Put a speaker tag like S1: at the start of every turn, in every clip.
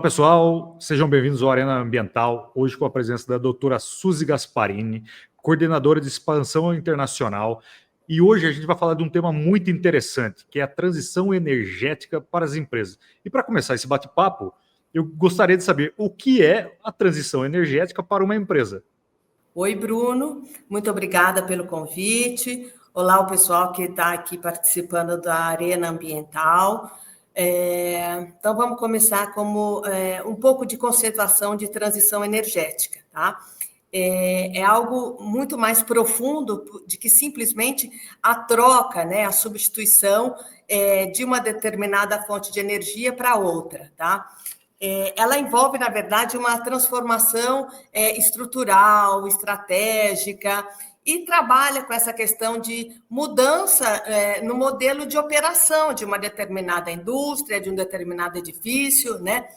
S1: Olá, pessoal. Sejam bem-vindos ao Arena Ambiental, hoje com a presença da doutora Suzy Gasparini, coordenadora de expansão internacional. E hoje a gente vai falar de um tema muito interessante, que é a transição energética para as empresas. E para começar esse bate-papo, eu gostaria de saber o que é a transição energética para uma empresa.
S2: Oi, Bruno. Muito obrigada pelo convite. Olá, o pessoal que está aqui participando da Arena Ambiental. Então, vamos começar como um pouco de conceituação de transição energética, tá? É algo muito mais profundo de que simplesmente a troca, né, a substituição de uma determinada fonte de energia para outra, tá? Ela envolve, na verdade, uma transformação estrutural, estratégica, e trabalha com essa questão de mudança no modelo de operação de uma determinada indústria, de um determinado edifício, né?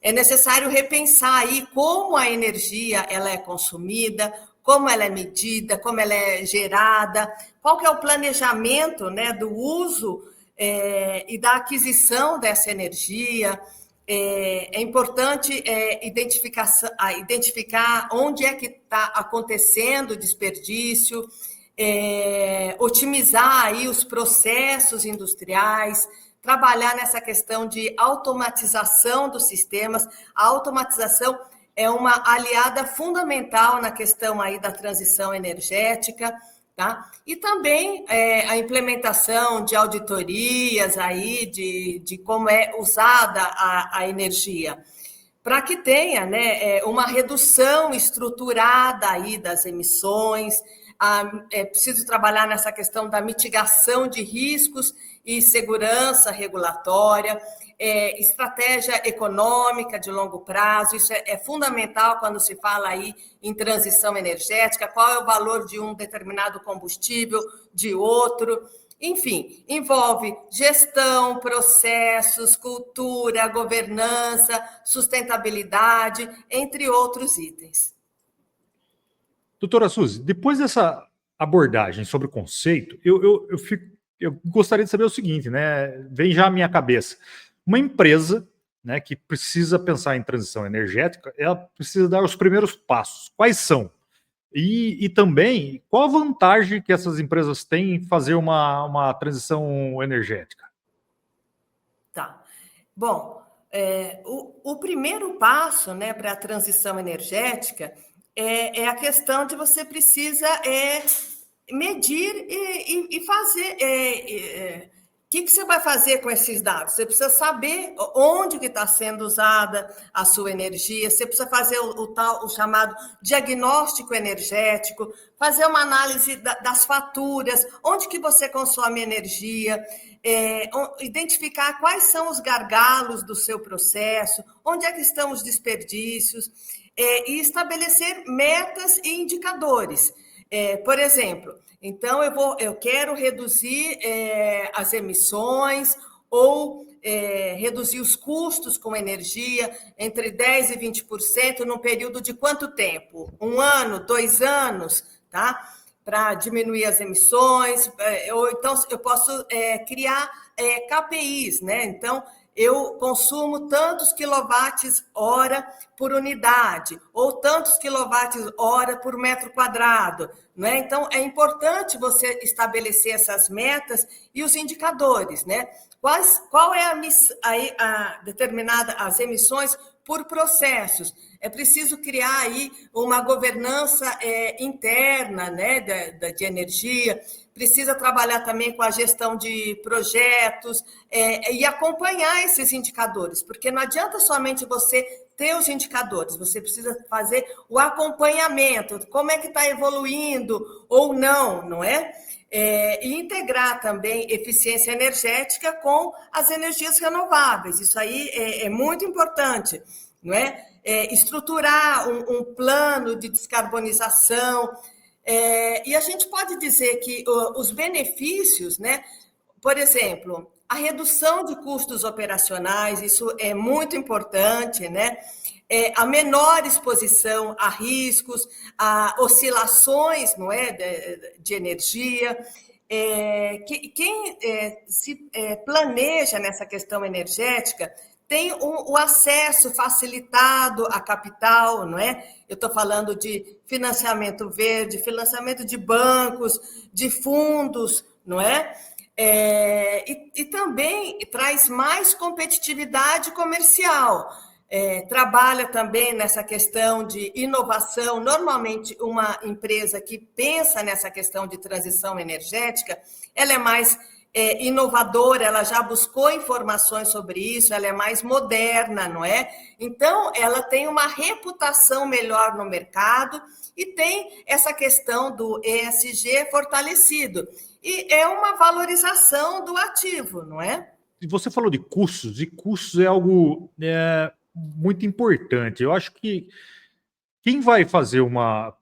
S2: É necessário repensar aí como a energia ela é consumida, como ela é medida, como ela é gerada, qual que é o planejamento, né, do uso e da aquisição dessa energia. É importante identificar onde é que está acontecendo o desperdício, otimizar aí os processos industriais, trabalhar nessa questão de automatização dos sistemas. A automatização é uma aliada fundamental na questão aí da transição energética, tá? E também a implementação de auditorias aí de como é usada a energia, para que tenha, né, uma redução estruturada aí das emissões. É preciso trabalhar nessa questão da mitigação de riscos e segurança regulatória, estratégia econômica de longo prazo. Isso é fundamental quando se fala aí em transição energética. Qual é o valor de um determinado combustível, de outro? Enfim, envolve gestão, processos, cultura, governança, sustentabilidade, entre outros itens.
S1: Doutora Suzy, depois dessa abordagem sobre o conceito, eu gostaria de saber o seguinte, né? Vem já à minha cabeça. Uma empresa, né, que precisa pensar em transição energética, ela precisa dar os primeiros passos. Quais são? E também, qual a vantagem que essas empresas têm em fazer uma transição energética?
S2: Tá. Bom, o primeiro passo, né, para a transição energética é a questão de você precisa medir e fazer. O que você vai fazer com esses dados? Você precisa saber onde que está sendo usada a sua energia, você precisa fazer o chamado diagnóstico energético, fazer uma análise das faturas, onde que você consome energia, identificar quais são os gargalos do seu processo, onde é que estão os desperdícios, e estabelecer metas e indicadores. Por exemplo, então eu quero reduzir as emissões ou reduzir os custos com energia entre 10% e 20% num período de quanto tempo? 1 ano, 2 anos, tá? Para diminuir as emissões, ou então eu posso criar KPIs, né? Então, eu consumo tantos quilowatts-hora por unidade, ou tantos quilowatts-hora por metro quadrado, né? Então, é importante você estabelecer essas metas e os indicadores, né? Qual é a determinada as emissões por processos? É preciso criar aí uma governança interna, né, de energia. Precisa trabalhar também com a gestão de projetos e acompanhar esses indicadores, porque não adianta somente você ter os indicadores, você precisa fazer o acompanhamento, como é que está evoluindo ou não, não é? E integrar também eficiência energética com as energias renováveis, isso aí é muito importante, não é? Estruturar um plano de descarbonização, e a gente pode dizer que os benefícios, né? Por exemplo, a redução de custos operacionais, isso é muito importante, né? A menor exposição a riscos, a oscilações, não é, de energia. Quem se planeja nessa questão energética tem o acesso facilitado a capital, não é? Eu estou falando de financiamento verde, financiamento de bancos, de fundos, não é? E também traz mais competitividade comercial. Trabalha também nessa questão de inovação. Normalmente, uma empresa que pensa nessa questão de transição energética, ela é mais inovadora, ela já buscou informações sobre isso, ela é mais moderna, não é? Então, ela tem uma reputação melhor no mercado e tem essa questão do ESG fortalecido. E é uma valorização do ativo, não é?
S1: Você falou de custos, e custos é algo muito importante. Eu acho que quem vai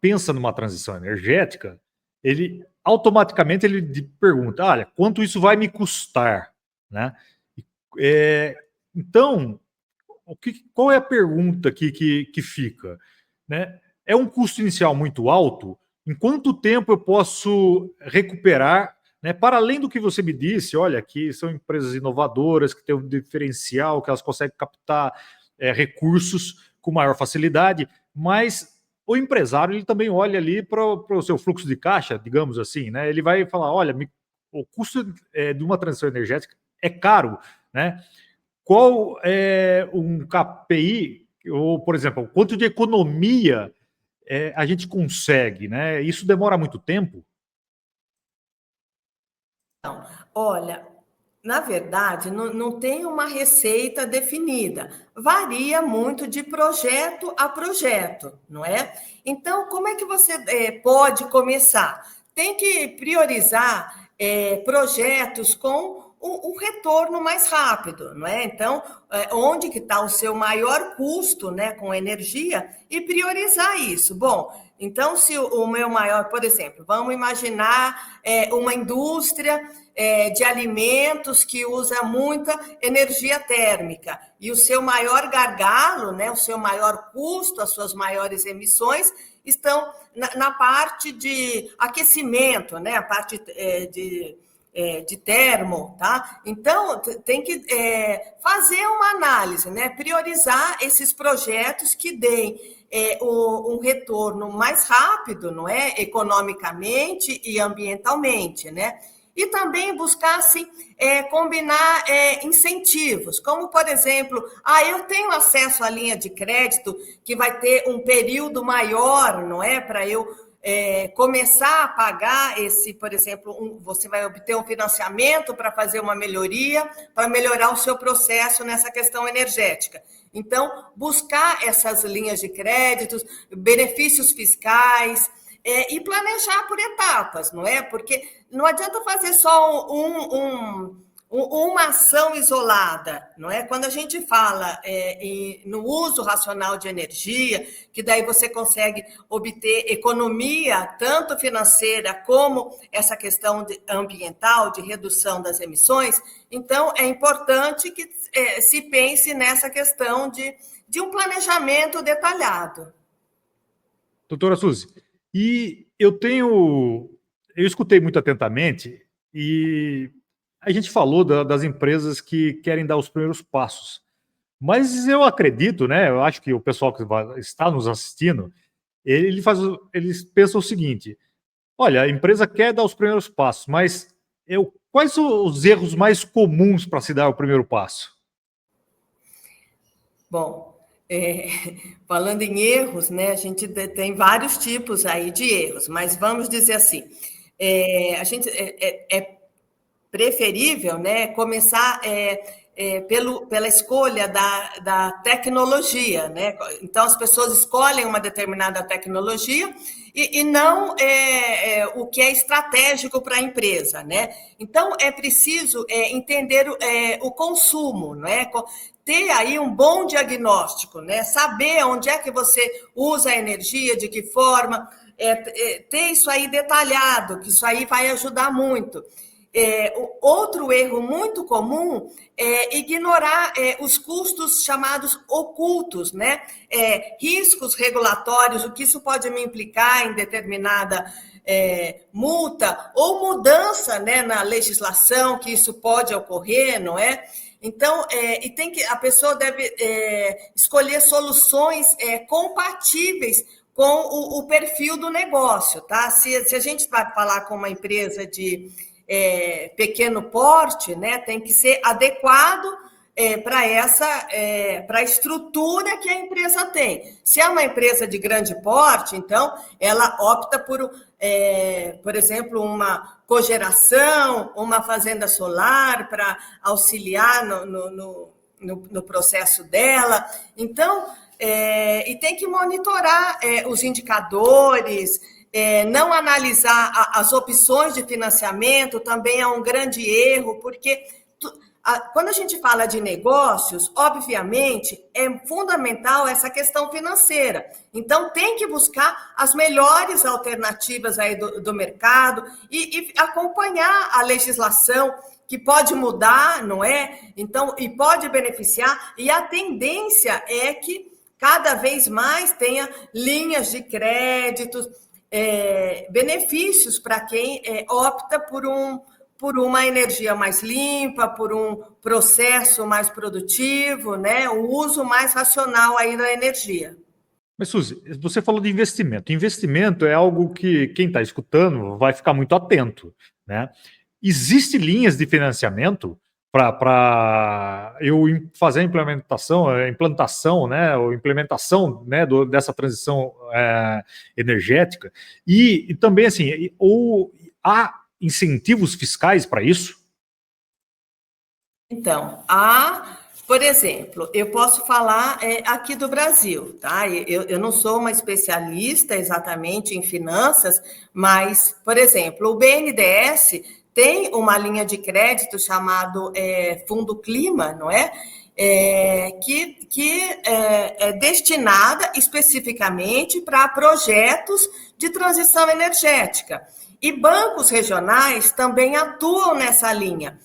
S1: pensa numa transição energética, ele automaticamente ele pergunta, olha, quanto isso vai me custar, né? Então, qual é a pergunta que fica, né? É um custo inicial muito alto? Em quanto tempo eu posso recuperar, né? Para além do que você me disse, olha, que são empresas inovadoras, que têm um diferencial, que elas conseguem captar recursos com maior facilidade, mas o empresário ele também olha ali para o seu fluxo de caixa, digamos assim, né? Ele vai falar, olha, o custo de uma transição energética é caro, né? Qual é um KPI, ou, por exemplo, quanto de economia a gente consegue, né? Isso demora muito tempo?
S2: Não, olha, na verdade, não tem uma receita definida. Varia muito de projeto a projeto, não é? Então, como é que você pode começar? Tem que priorizar projetos com um retorno mais rápido, não é? Então, onde que está o seu maior custo, né, com energia, e priorizar isso. Bom, então, se o meu maior, por exemplo, vamos imaginar uma indústria de alimentos que usa muita energia térmica, e o seu maior gargalo, né, o seu maior custo, as suas maiores emissões, estão na parte de aquecimento, né, a parte de termo, tá? Então, tem que fazer uma análise, né? Priorizar esses projetos que deem um retorno mais rápido, não é? Economicamente e ambientalmente, né? E também buscar, assim, combinar incentivos, como, por exemplo, eu tenho acesso à linha de crédito que vai ter um período maior, não é? Para eu começar a pagar por exemplo, você vai obter um financiamento para fazer uma melhoria, para melhorar o seu processo nessa questão energética. Então, buscar essas linhas de créditos, benefícios fiscais, e planejar por etapas, não é? Porque não adianta fazer só uma ação isolada, não é? Quando a gente fala no uso racional de energia, que daí você consegue obter economia, tanto financeira como essa questão ambiental, de redução das emissões, então é importante que se pense nessa questão de um planejamento detalhado.
S1: Doutora Suzy, e eu escutei muito atentamente e a gente falou das empresas que querem dar os primeiros passos. Mas eu acredito, né? Eu acho que o pessoal que está nos assistindo, eles pensam o seguinte: olha, a empresa quer dar os primeiros passos, mas quais são os erros mais comuns para se dar o primeiro passo?
S2: Bom, falando em erros, né? A gente tem vários tipos aí de erros, mas vamos dizer assim, a gente preferível, né, começar pela escolha da tecnologia, né? Então, as pessoas escolhem uma determinada tecnologia e não o que é estratégico para a empresa, né? Então, é preciso entender o consumo, né? Ter aí um bom diagnóstico, né? Saber onde é que você usa a energia, de que forma, ter isso aí detalhado, que isso aí vai ajudar muito. Outro erro muito comum é ignorar os custos chamados ocultos, né? Riscos regulatórios, o que isso pode me implicar em determinada multa ou mudança, né, na legislação, que isso pode ocorrer, não é? Então, a pessoa deve escolher soluções compatíveis com o perfil do negócio, tá? Se a gente vai falar com uma empresa de pequeno porte, né, tem que ser adequado para a estrutura que a empresa tem. Se é uma empresa de grande porte, então ela opta por exemplo, uma cogeração, uma fazenda solar para auxiliar no processo dela. Então, e tem que monitorar os indicadores, não analisar as opções de financiamento também é um grande erro, porque quando a gente fala de negócios, obviamente, é fundamental essa questão financeira. Então, tem que buscar as melhores alternativas aí do mercado e acompanhar a legislação que pode mudar, não é? Então, e pode beneficiar. E a tendência é que cada vez mais tenha linhas de créditos, benefícios para quem opta por uma energia mais limpa, por um processo mais produtivo, né? O uso mais racional aí da energia.
S1: Mas, Suzy, você falou de investimento. Investimento é algo que quem está escutando vai ficar muito atento, né? Existem linhas de financiamento para eu fazer a implantação, né, ou implementação, né, dessa transição energética e também assim, ou há incentivos fiscais para isso?
S2: Então, por exemplo, eu posso falar aqui do Brasil, tá? Eu não sou uma especialista exatamente em finanças, mas, por exemplo, o BNDES tem uma linha de crédito chamado Fundo Clima, não é? Que é destinada especificamente para projetos de transição energética. E bancos regionais também atuam nessa linha.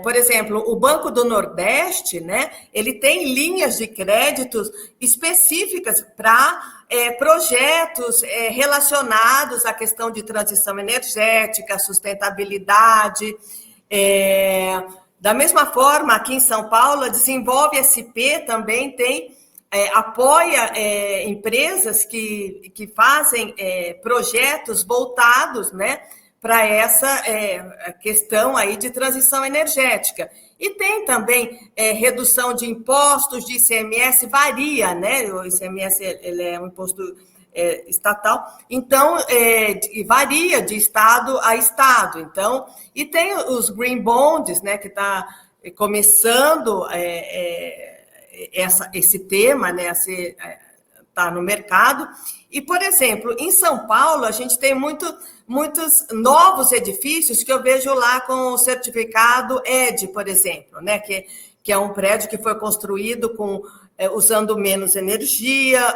S2: Por exemplo, o Banco do Nordeste, né, ele tem linhas de créditos específicas para projetos relacionados à questão de transição energética, sustentabilidade. Da mesma forma, aqui em São Paulo, a Desenvolve SP também apoia empresas que fazem projetos voltados, né, para essa questão aí de transição energética. E tem também redução de impostos, de ICMS, varia, né? O ICMS ele é um imposto estatal, então varia de estado a estado. Então, e tem os green bonds, né, que está começando esse tema, né, a ser está no mercado. E, por exemplo, em São Paulo, a gente tem muitos novos edifícios que eu vejo lá com o certificado ED, por exemplo, né? Que é um prédio que foi construído usando menos energia,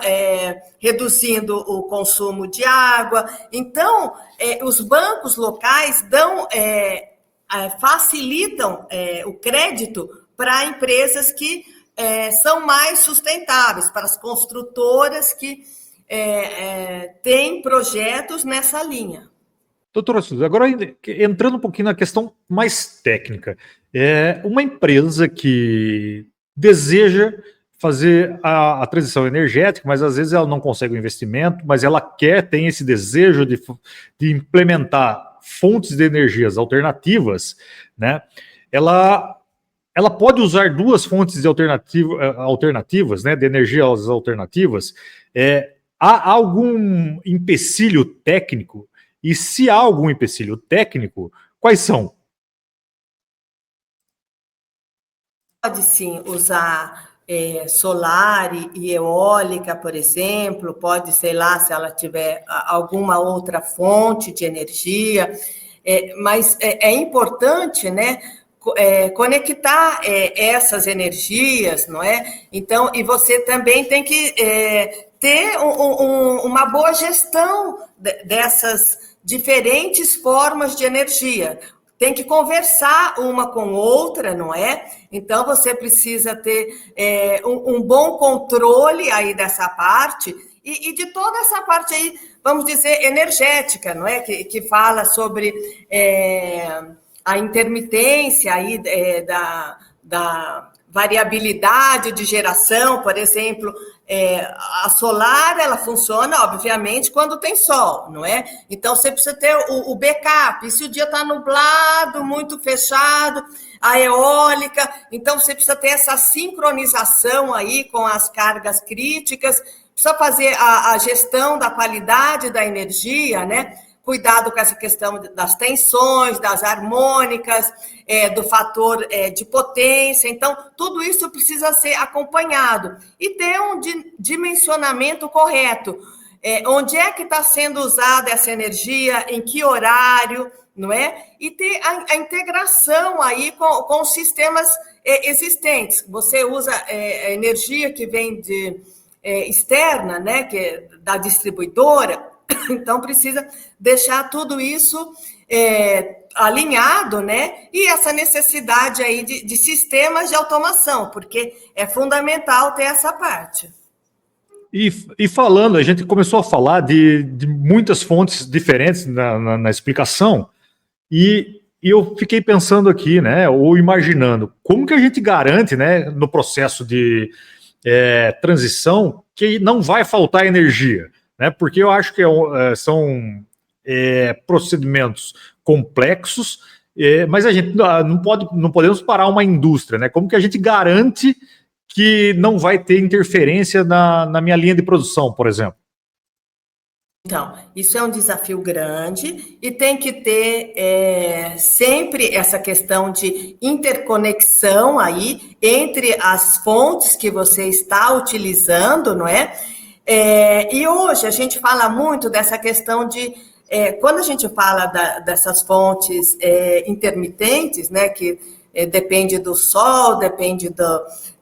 S2: reduzindo o consumo de água. Então, os bancos locais facilitam o crédito para empresas que são mais sustentáveis, para as construtoras que têm projetos nessa linha.
S1: Doutora Suzy, agora entrando um pouquinho na questão mais técnica, uma empresa que deseja fazer a transição energética, mas às vezes ela não consegue o investimento, mas ela tem esse desejo de implementar fontes de energias alternativas, né? Ela pode usar duas fontes de alternativas, né, de energias alternativas. Há algum empecilho técnico? E se há algum empecilho técnico, quais são?
S2: Pode sim usar solar e eólica, por exemplo, pode, sei lá, se ela tiver alguma outra fonte de energia, mas é importante, né, conectar essas energias, não é? Então, e você também tem que ter uma boa gestão dessas diferentes formas de energia. Tem que conversar uma com outra, não é? Então, você precisa ter um bom controle aí dessa parte e de toda essa parte aí, vamos dizer, energética, não é? Que fala sobre a intermitência aí da variabilidade de geração, por exemplo, a solar, ela funciona, obviamente, quando tem sol, não é? Então, você precisa ter o backup, e se o dia está nublado, muito fechado, a eólica, então você precisa ter essa sincronização aí com as cargas críticas, precisa fazer a gestão da qualidade da energia, né? Cuidado com essa questão das tensões, das harmônicas, do fator de potência. Então, tudo isso precisa ser acompanhado e ter um dimensionamento correto. Onde é que está sendo usada essa energia, em que horário, não é? E ter a integração aí com os sistemas existentes. Você usa a energia que vem externa, né, que é da distribuidora, então precisa deixar tudo isso alinhado, né? E essa necessidade aí de sistemas de automação, porque é fundamental ter essa parte.
S1: E falando, a gente começou a falar de muitas fontes diferentes na explicação, e eu fiquei pensando aqui, né, ou imaginando, como que a gente garante, né, no processo de transição, que não vai faltar energia, né? Porque eu acho que são procedimentos complexos, mas a gente não podemos parar uma indústria, né? Como que a gente garante que não vai ter interferência na minha linha de produção, por exemplo?
S2: Então, isso é um desafio grande e tem que ter sempre essa questão de interconexão aí entre as fontes que você está utilizando, não é? E hoje a gente fala muito dessa questão de, quando a gente fala dessas fontes intermitentes, né, que depende do sol, depende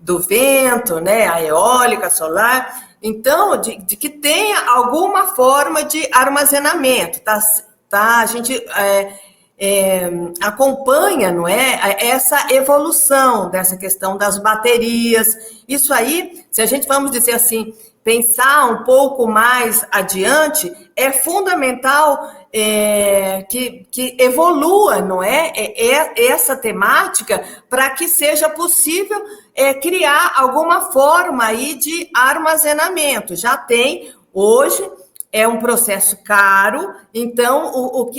S2: do vento, né, a eólica, solar. Então, de que tenha alguma forma de armazenamento, tá? A gente acompanha, não é, essa evolução dessa questão das baterias. Isso aí, se a gente, vamos dizer assim, pensar um pouco mais adiante, é fundamental que evolua, não é? Essa temática, para que seja possível criar alguma forma aí de armazenamento. Já tem, hoje, é um processo caro, então,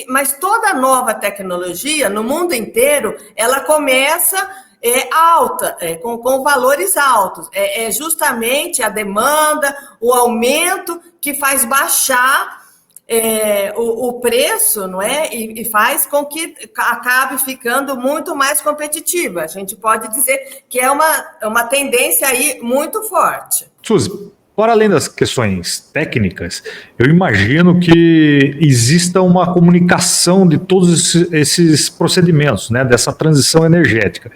S2: mas toda nova tecnologia, no mundo inteiro, ela começa alta, com valores altos. É justamente a demanda, o aumento que faz baixar o preço, não é? E faz com que acabe ficando muito mais competitiva. A gente pode dizer que é uma tendência aí muito forte.
S1: Suzy, para além das questões técnicas, eu imagino que exista uma comunicação de todos esses procedimentos, né, dessa transição energética.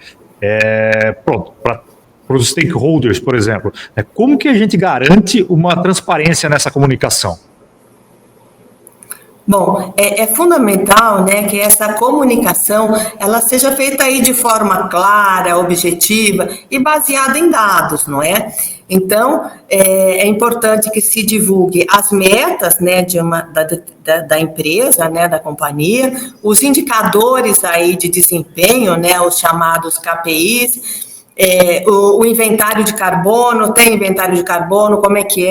S1: Pronto, para os stakeholders, por exemplo, como que a gente garante uma transparência nessa comunicação?
S2: Bom, é fundamental, né, que essa comunicação ela seja feita aí de forma clara, objetiva e baseada em dados, não é? Então, é importante que se divulgue as metas, né, da empresa, né, da companhia, os indicadores aí de desempenho, né, os chamados KPIs, o inventário de carbono, tem inventário de carbono, como é que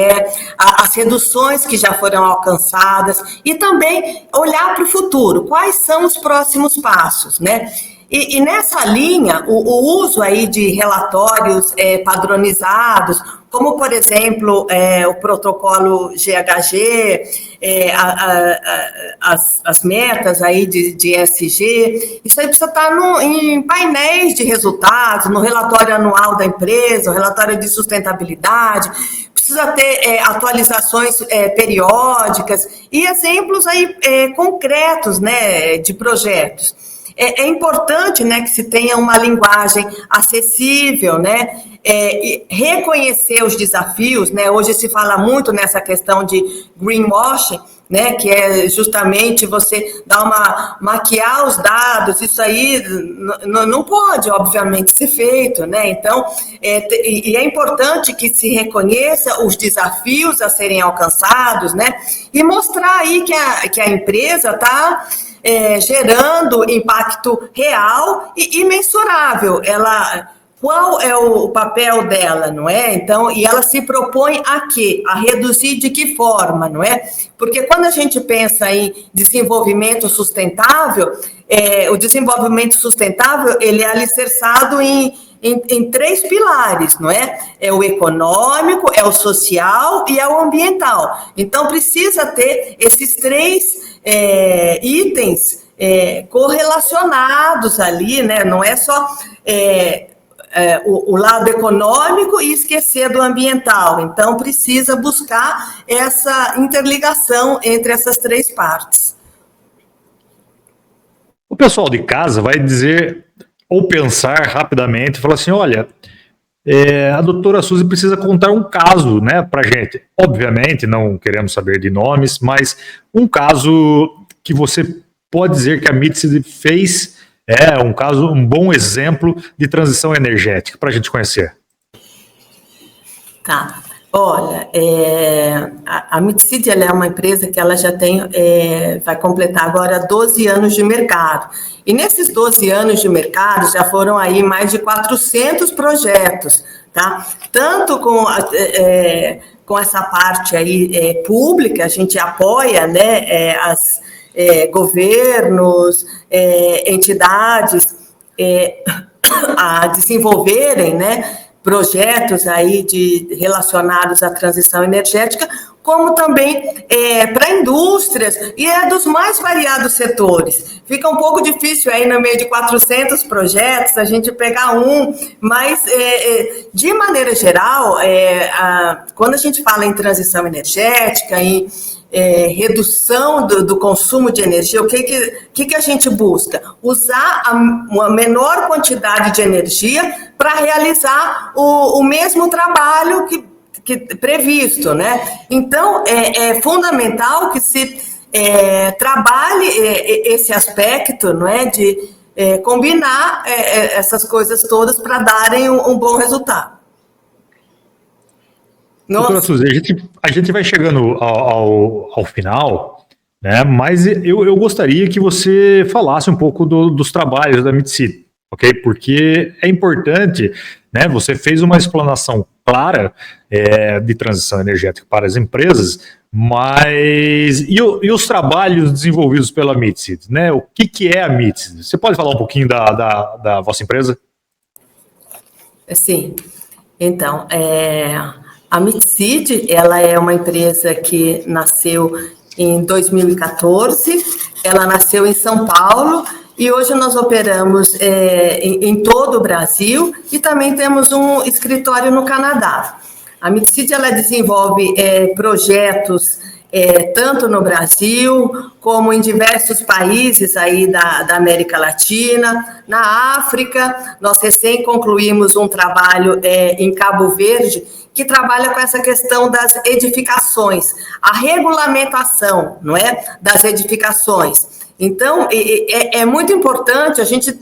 S2: as reduções que já foram alcançadas, e também olhar para o futuro, quais são os próximos passos, né? E nessa linha, o uso aí de relatórios padronizados, como, por exemplo, o protocolo GHG, as metas aí de ESG, isso aí precisa estar em painéis de resultados, no relatório anual da empresa, o relatório de sustentabilidade, precisa ter atualizações periódicas e exemplos aí concretos, né, de projetos. É importante, né, que se tenha uma linguagem acessível, né, reconhecer os desafios, né, hoje se fala muito nessa questão de greenwashing, né, que é justamente você maquiar os dados, isso aí não pode, obviamente, ser feito, né, então, é importante que se reconheça os desafios a serem alcançados, né, e mostrar aí que a empresa está gerando impacto real e mensurável. Ela qual é o papel dela, não é? Então, e ela se propõe a quê? A reduzir de que forma, não é? Porque quando a gente pensa em desenvolvimento sustentável, o desenvolvimento sustentável, ele é alicerçado em três pilares, não é? É o econômico, é o social e é o ambiental. Então, precisa ter esses três itens correlacionados ali, né? Não é só o lado econômico e esquecer do ambiental. Então, precisa buscar essa interligação entre essas três partes.
S1: O pessoal de casa vai dizer ou pensar rapidamente, falar assim, olha, a doutora Suzy precisa contar um caso, né, para gente. Obviamente, não queremos saber de nomes, mas um caso que você pode dizer que a MITSE fez um caso, um bom exemplo de transição energética para a gente conhecer.
S2: Tá. Olha, a Mitsid, ela é uma empresa que ela já tem, vai completar agora 12 anos de mercado. E nesses 12 anos de mercado já foram aí mais de 400 projetos, tá? Tanto com essa parte aí pública, a gente apoia, né, governos, entidades a desenvolverem, né, projetos aí relacionados à transição energética, como também para indústrias e dos mais variados setores. Fica um pouco difícil aí no meio de 400 projetos a gente pegar um, mas de maneira geral, quando a gente fala em transição energética, em redução do consumo de energia, o que a gente busca? Usar uma menor quantidade de energia para realizar o mesmo trabalho que previsto, né? Então, é fundamental que se trabalhe esse aspecto, não é? De combinar essas coisas todas para darem um bom resultado.
S1: Doutora Suzy, a gente vai chegando ao final, né? Mas eu gostaria que você falasse um pouco dos trabalhos da MITSI, ok? Porque é importante, né? Você fez uma explanação clara de transição energética para as empresas, mas e os trabalhos desenvolvidos pela MITSI, né? O que é a MITSI? Você pode falar um pouquinho da vossa empresa?
S2: Sim. Então, a MITSID, ela é uma empresa que nasceu em 2014, ela nasceu em São Paulo e hoje nós operamos em todo o Brasil e também temos um escritório no Canadá. A MITSID, ela desenvolve projetos tanto no Brasil como em diversos países aí da América Latina, na África. Nós recém concluímos um trabalho em Cabo Verde que trabalha com essa questão das edificações, a regulamentação, não é, das edificações. Então, é muito importante a gente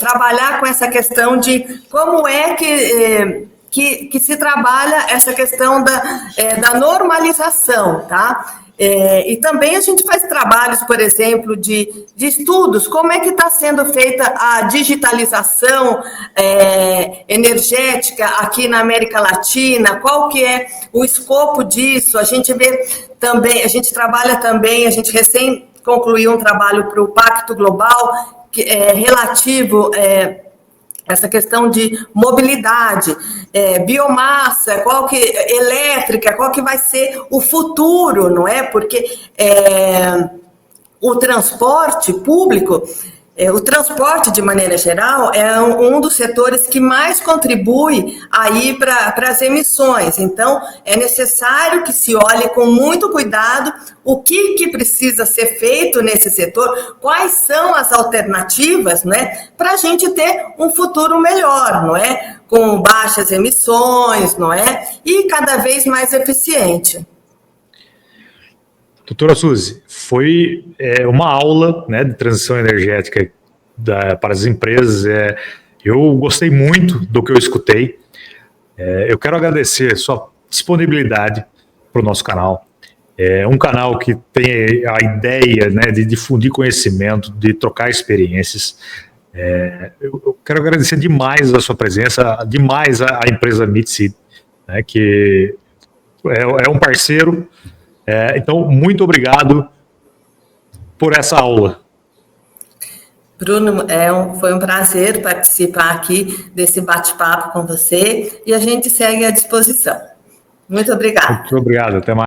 S2: trabalhar com essa questão de como é que se trabalha essa questão da normalização, tá? E também a gente faz trabalhos, por exemplo, de estudos, como é que está sendo feita a digitalização energética aqui na América Latina, qual que é o escopo disso, a gente vê também, a gente trabalha também, a gente recém concluiu um trabalho para o Pacto Global, que é relativo essa questão de mobilidade, biomassa, elétrica, qual que vai ser o futuro, não é? Porque o transporte público, o transporte de maneira geral é um dos setores que mais contribui aí para as emissões. Então, é necessário que se olhe com muito cuidado o que precisa ser feito nesse setor, quais são as alternativas, né, para a gente ter um futuro melhor, não é? Com baixas emissões, não é? E cada vez mais eficiente.
S1: Doutora Suzy, foi uma aula, né, de transição energética para as empresas. Eu gostei muito do que eu escutei. Eu quero agradecer a sua disponibilidade para o nosso canal. É um canal que tem a ideia, né, de difundir conhecimento, de trocar experiências. Eu quero agradecer demais a sua presença, demais a empresa Meetseed, né, que é um parceiro. Então, muito obrigado por essa aula.
S2: Bruno, foi um prazer participar aqui desse bate-papo com você e a gente segue à disposição. Muito obrigada.
S1: Muito obrigado, até mais.